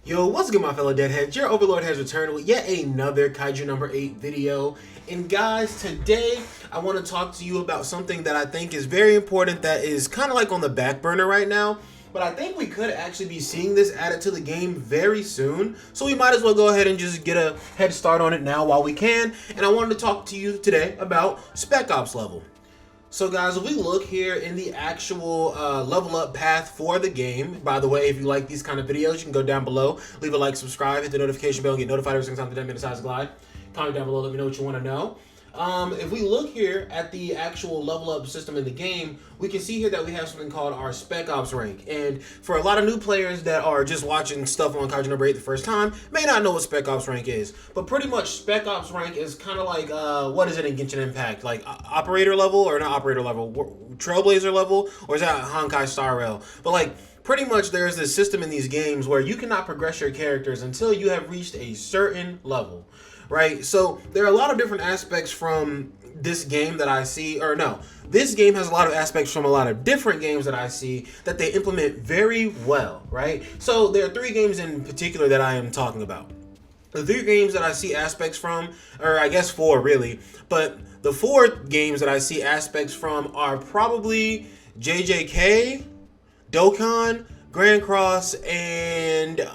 Yo, what's good, my fellow deadheads? Your Overlord has returned with yet another Kaiju number 8 video. And guys, today I want to talk to you about something that I think is very important that is kind of like on the back burner right now. But I think we could actually be seeing this added to the game very soon. So we might as well go ahead and just get a head start on it now while we can. And I wanted to talk to you today about Spec Ops level. So guys, if we look here in the actual level up path for the game, by the way, if you like these kind of videos, you can go down below, leave a like, subscribe, hit the notification bell, and get notified every single time the Deadman decides to glide. Comment down below, let me know what you want to know. If we look here at the actual level up system in the game, we can see here that we have something called our Spec Ops rank. And for a lot of new players that are just watching stuff on Kaiju number 8 the first time, may not know what Spec Ops rank is. But pretty much Spec Ops rank is kind of like, what is it in Genshin Impact? Like operator level, or not operator level, Trailblazer level, or is that Honkai Star Rail? But like, pretty much there's this system in these games where you cannot progress your characters until you have reached a certain level. Right, so there are a lot of different aspects from this game that I see, or no, this game has a lot of aspects from a lot of different games that I see that they implement very well, right? So there are 3 games in particular that I am talking about. The 3 games that I see aspects from, or I guess 4 really, but the 4 games that I see aspects from are probably JJK, Dokkan, Grand Cross, and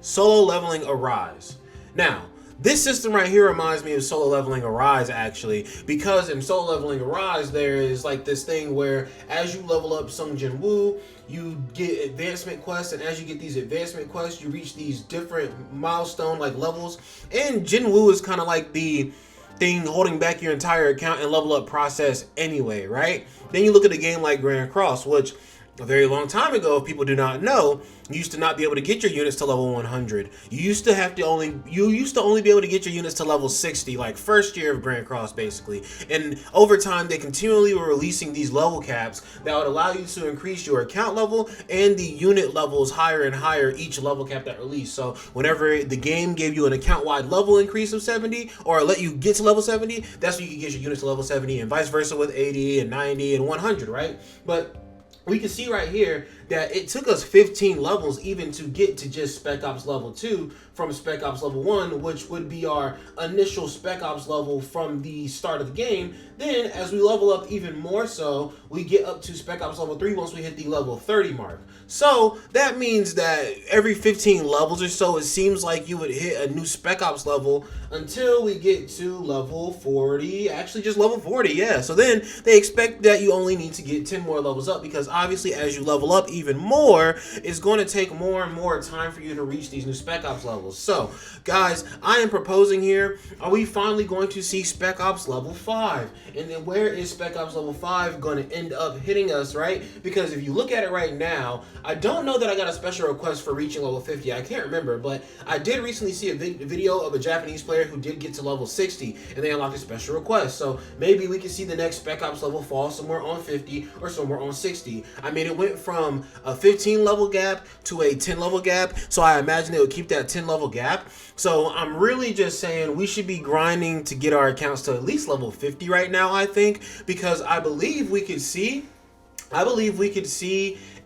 Solo Leveling Arise. Now, this system right here reminds me of Solo Leveling Arise, actually, because in Solo Leveling Arise, there is like this thing where as you level up Sung Jin Woo, you get advancement quests, and as you get these advancement quests, you reach these different milestone like levels, and Jin Woo is kind of like the thing holding back your entire account and level up process anyway, right? Then you look at a game like Grand Cross, which a very long time ago, if people do not know, you used to not be able to get your units to level 100. You used to only be able to get your units to level 60, like first year of Grand Cross, basically. And over time, they continually were releasing these level caps that would allow you to increase your account level and the unit levels higher and higher each level cap that released. So whenever the game gave you an account-wide level increase of 70, or let you get to level 70, that's when you could get your units to level 70, and vice versa with 80 and 90 and 100, right? But we can see right here that it took us 15 levels even to get to just Spec Ops level 2 from Spec Ops level 1, which would be our initial Spec Ops level from the start of the game. Then, as we level up even more so, we get up to Spec Ops level 3 once we hit the level 30 mark. So, that means that every 15 levels or so, it seems like you would hit a new Spec Ops level until we get to level 40. Actually, just level 40, yeah. So then, they expect that you only need to get 10 more levels up, because obviously, as you level up even more, it's going to take more and more time for you to reach these new Spec Ops levels. So, guys, I am proposing here, are we finally going to see Spec Ops level 5? And then where is Spec Ops level 5 going to end up hitting us, right? Because if you look at it right now, I don't know that I got a special request for reaching level 50. I can't remember, but I did recently see a video of a Japanese player who did get to level 60, and they unlocked a special request. So maybe we can see the next Spec Ops level fall somewhere on 50 or somewhere on 60. I mean, it went from a 15 level gap to a 10 level gap, so I imagine they would keep that 10 level gap. So I'm really just saying we should be grinding to get our accounts to at least level 50 right now, I think, because I believe we could see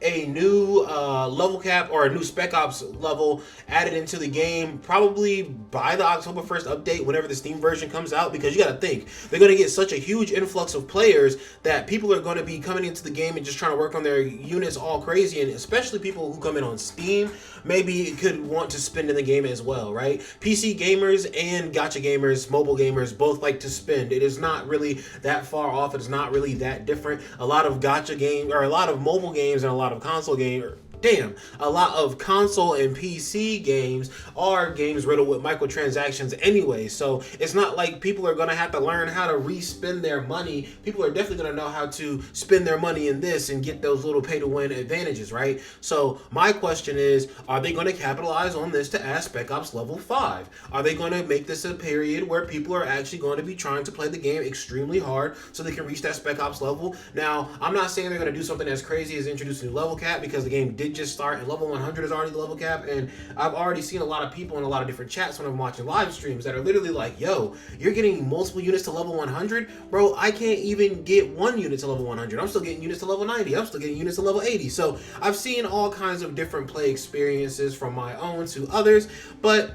a new level cap or a new Spec Ops level added into the game probably by the October 1st update, whenever the Steam version comes out, because you got to think, they're going to get such a huge influx of players that people are going to be coming into the game and just trying to work on their units all crazy, and especially people who come in on Steam maybe could want to spend in the game as well, right? PC gamers and gacha gamers, mobile gamers, both like to spend. It is not really that far off. It's not really that different. A lot of gacha games, or a lot of mobile games, and a lot of console games, a lot of console and PC games are games riddled with microtransactions anyway. So it's not like people are going to have to learn how to re-spend their money. People are definitely going to know how to spend their money in this and get those little pay-to-win advantages, right? So my question is, are they going to capitalize on this to add Spec Ops level 5? Are they going to make this a period where people are actually going to be trying to play the game extremely hard so they can reach that Spec Ops level? Now, I'm not saying they're going to do something as crazy as introduce a new level cap, because the game did did just start, and level 100 is already the level cap. And I've already seen a lot of people in a lot of different chats when I'm watching live streams that are literally like, yo, you're getting multiple units to level 100? Bro, I can't even get one unit to level 100. I'm still getting units to level 90. I'm still getting units to level 80. So I've seen all kinds of different play experiences from my own to others, but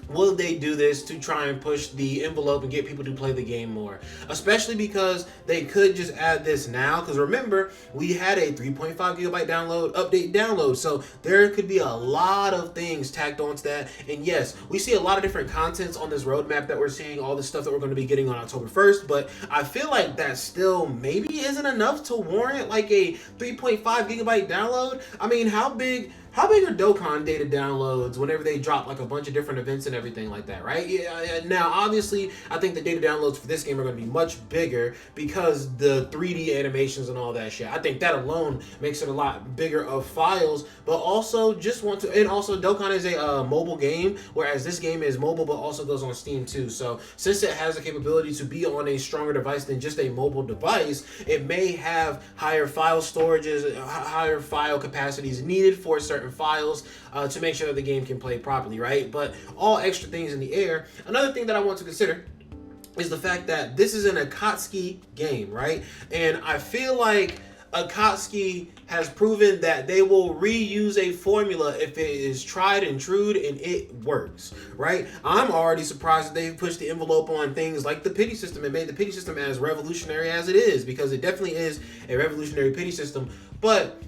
will they do this to try and push the envelope and get people to play the game more? Especially because they could just add this now. Because remember, we had a 3.5 gigabyte update download. So there could be a lot of things tacked onto that. And yes, we see a lot of different contents on this roadmap that we're seeing, all the stuff that we're going to be getting on October 1st. But I feel like that still maybe isn't enough to warrant like a 3.5 gigabyte download. I mean, how big are Dokkan data downloads whenever they drop like a bunch of different events and everything like that, right? Yeah. Now, obviously, I think the data downloads for this game are going to be much bigger because the 3D animations and all that shit. I think that alone makes it a lot bigger of files, but also and also Dokkan is a mobile game, whereas this game is mobile but also goes on Steam too. So since it has the capability to be on a stronger device than just a mobile device, it may have higher file storages, higher file capacities needed for certain files to make sure that the game can play properly, right? But all extra things in the air. Another thing that I want to consider is the fact that this is an Akatsuki game, right? And I feel like Akatsuki has proven that they will reuse a formula if it is tried and true and it works, right? I'm already surprised that they've pushed the envelope on things like the pity system and made the pity system as revolutionary as it is, because it definitely is a revolutionary pity system. But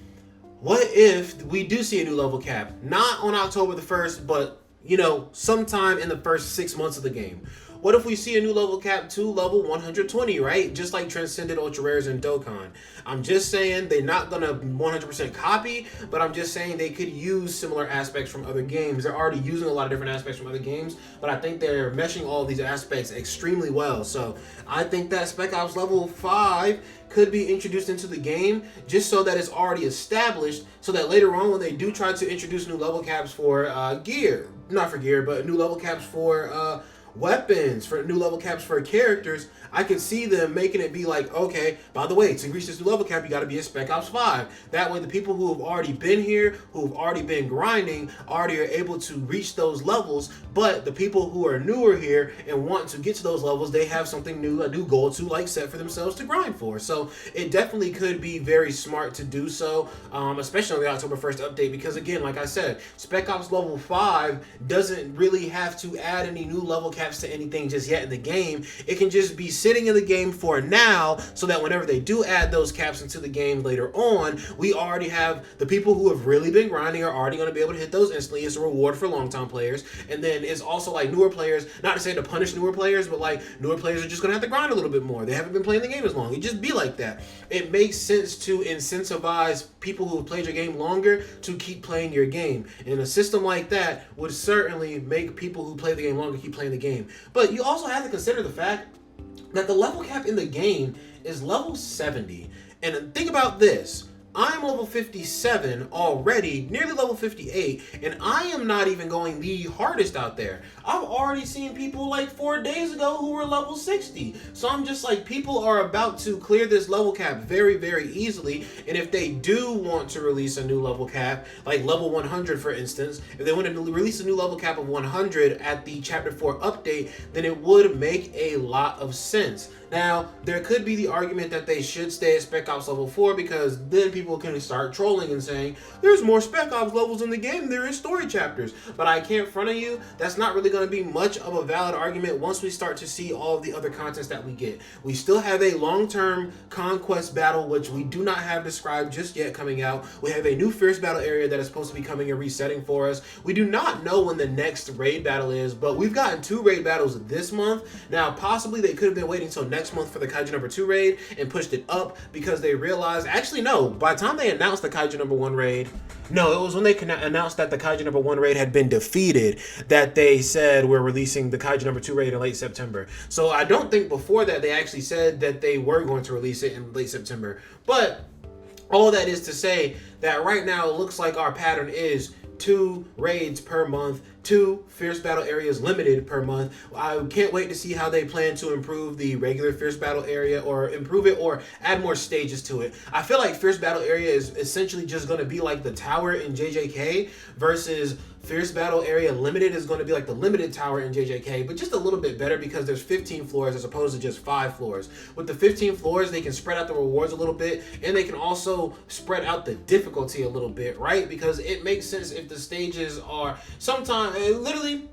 what if we do see a new level cap? Not on October the 1st, but, you know, sometime in the first 6 months of the game. What if we see a new level cap to level 120, right? Just like Transcended Ultra Rares and Dokkan. I'm just saying they're not going to 100% copy, but I'm just saying they could use similar aspects from other games. They're already using a lot of different aspects from other games, but I think they're meshing all these aspects extremely well. So I think that Spec Ops level 5 could be introduced into the game just so that it's already established, so that later on when they do try to introduce new level caps for new level caps for weapons, for new level caps for characters, I could see them making it be like, okay, by the way, to reach this new level cap, you got to be a Spec Ops 5. That way the people who have already been here, who have already been grinding, already are able to reach those levels, but the people who are newer here and want to get to those levels, they have something new, a new goal to like set for themselves to grind for. So it definitely could be very smart to do so, especially on the October 1st update, because again, like I said, Spec Ops level 5 doesn't really have to add any new level caps to anything just yet in the game. It can just be sitting in the game for now, so that whenever they do add those caps into the game later on, we already have the people who have really been grinding are already going to be able to hit those instantly as a reward for long-time players. And then it's also like newer players, not to say to punish newer players, but like newer players are just going to have to grind a little bit more. They haven't been playing the game as long. It just be like that. It makes sense to incentivize people who have played your game longer to keep playing your game. And a system like that would certainly make people who play the game longer keep playing the game. But you also have to consider the fact that the level cap in the game is level 70. And think about this. I'm level 57 already, nearly level 58, and I am not even going the hardest out there. I've already seen people like 4 days ago who were level 60. So I'm just like, people are about to clear this level cap very, very easily. And if they do want to release a new level cap, like level 100 for instance, if they want to release a new level cap of 100 at the Chapter 4 update, then it would make a lot of sense. Now, there could be the argument that they should stay at Spec Ops level 4, because then people can start trolling and saying, there's more Spec Ops levels in the game than there is story chapters. But I can't front on you, that's not really going to be much of a valid argument once we start to see all of the other contents that we get. We still have a long-term conquest battle, which we do not have described just yet coming out. We have a new fierce battle area that is supposed to be coming and resetting for us. We do not know when the next raid battle is, but we've gotten 2 raid battles this month. Now, possibly they could have been waiting until next month for the Kaiju number 2 raid and pushed it up because they realized, actually no, by the time they announced the Kaiju number 1 raid, no, it was when they announced that the Kaiju number 1 raid had been defeated that they said we're releasing the Kaiju number 2 raid in late September. So I don't think before that they actually said that they were going to release it in late September. But all that is to say that right now it looks like our pattern is 2 raids per month, 2 Fierce Battle Areas limited per month. I can't wait to see how they plan to improve the regular Fierce Battle Area, or improve it or add more stages to it. I feel like Fierce Battle Area is essentially just going to be like the tower in JJK, versus Fierce Battle Area Limited is going to be like the limited tower in JJK, but just a little bit better because there's 15 floors as opposed to just 5 floors. With the 15 floors, they can spread out the rewards a little bit, and they can also spread out the difficulty a little bit, right? Because it makes sense if the stages are sometimes, literally,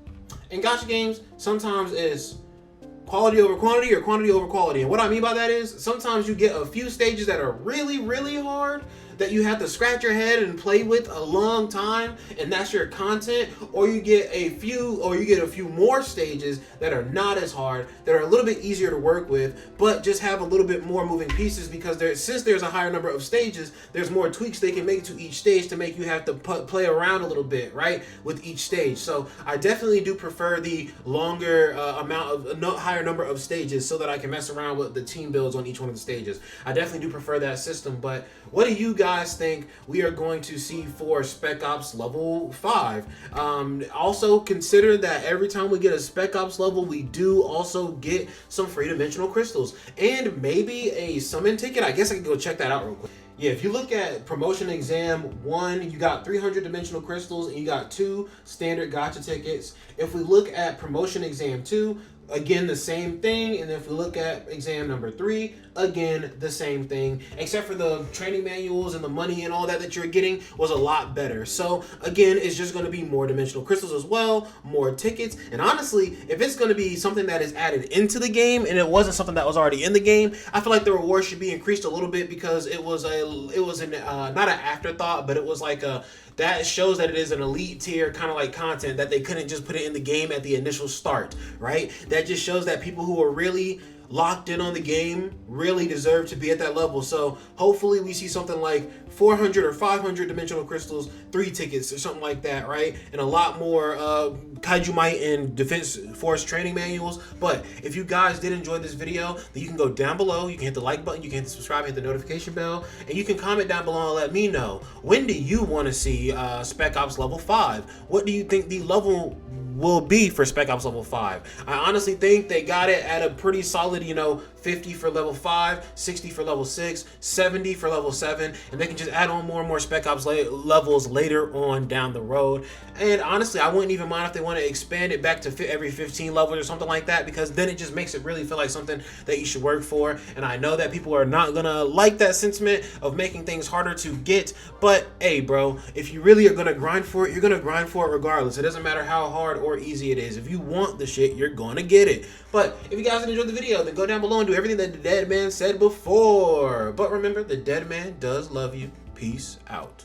in gacha games, sometimes it's quality over quantity or quantity over quality. And what I mean by that is sometimes you get a few stages that are really, really hard that you have to scratch your head and play with a long time, and that's your content, or you get a few more stages that are not as hard, that are a little bit easier to work with, but just have a little bit more moving pieces, because since there's a higher number of stages, there's more tweaks they can make to each stage to make you have to play around a little bit, right, with each stage. So I definitely do prefer the longer higher number of stages, so that I can mess around with the team builds on each one of the stages. I definitely do prefer that system. But what do you guys think we are going to see for Spec Ops level 5? Also consider that every time we get a Spec Ops level, we do also get some free dimensional crystals and maybe a summon ticket. I guess I can go check that out real quick. Yeah, if you look at Promotion Exam 1, you got 300 dimensional crystals and you got 2 standard gacha tickets. If we look at Promotion Exam 2, again, the same thing. And if we look at exam number 3, again, the same thing, except for the training manuals and the money and all that you're getting was a lot better. So again, it's just going to be more dimensional crystals as well, more tickets. And honestly, if it's going to be something that is added into the game and it wasn't something that was already in the game, I feel like the reward should be increased a little bit, because it was not an afterthought, but it was like that shows that it is an elite tier kind of like content, that they couldn't just put it in the game at the initial start, right? That just shows that people who are really locked in on the game really deserve to be at that level. So hopefully we see something like 400 or 500 dimensional crystals, 3 tickets or something like that, right? And a lot more Kaiju Might and Defense Force training manuals. But if you guys did enjoy this video, then you can go down below, you can hit the like button, you can hit the subscribe, hit the notification bell, and you can comment down below and let me know, when do you want to see Spec Ops level 5? What do you think the level will be for Spec Ops level 5? I honestly think they got it at a pretty solid, 50 for level 5, 60 for level 6, 70 for level 7, and they can just add on more and more Spec Ops levels later on down the road. And honestly, I wouldn't even mind if they want to expand it back to every 15 levels or something like that, because then it just makes it really feel like something that you should work for. And I know that people are not gonna like that sentiment of making things harder to get, but hey bro, if you really are gonna grind for it, you're gonna grind for it regardless. It doesn't matter how hard or easy it is. If you want the shit, you're gonna get it. But if you guys enjoyed the video, then go down below and do everything that the dead man said before. But remember, the dead man does love you. Peace out.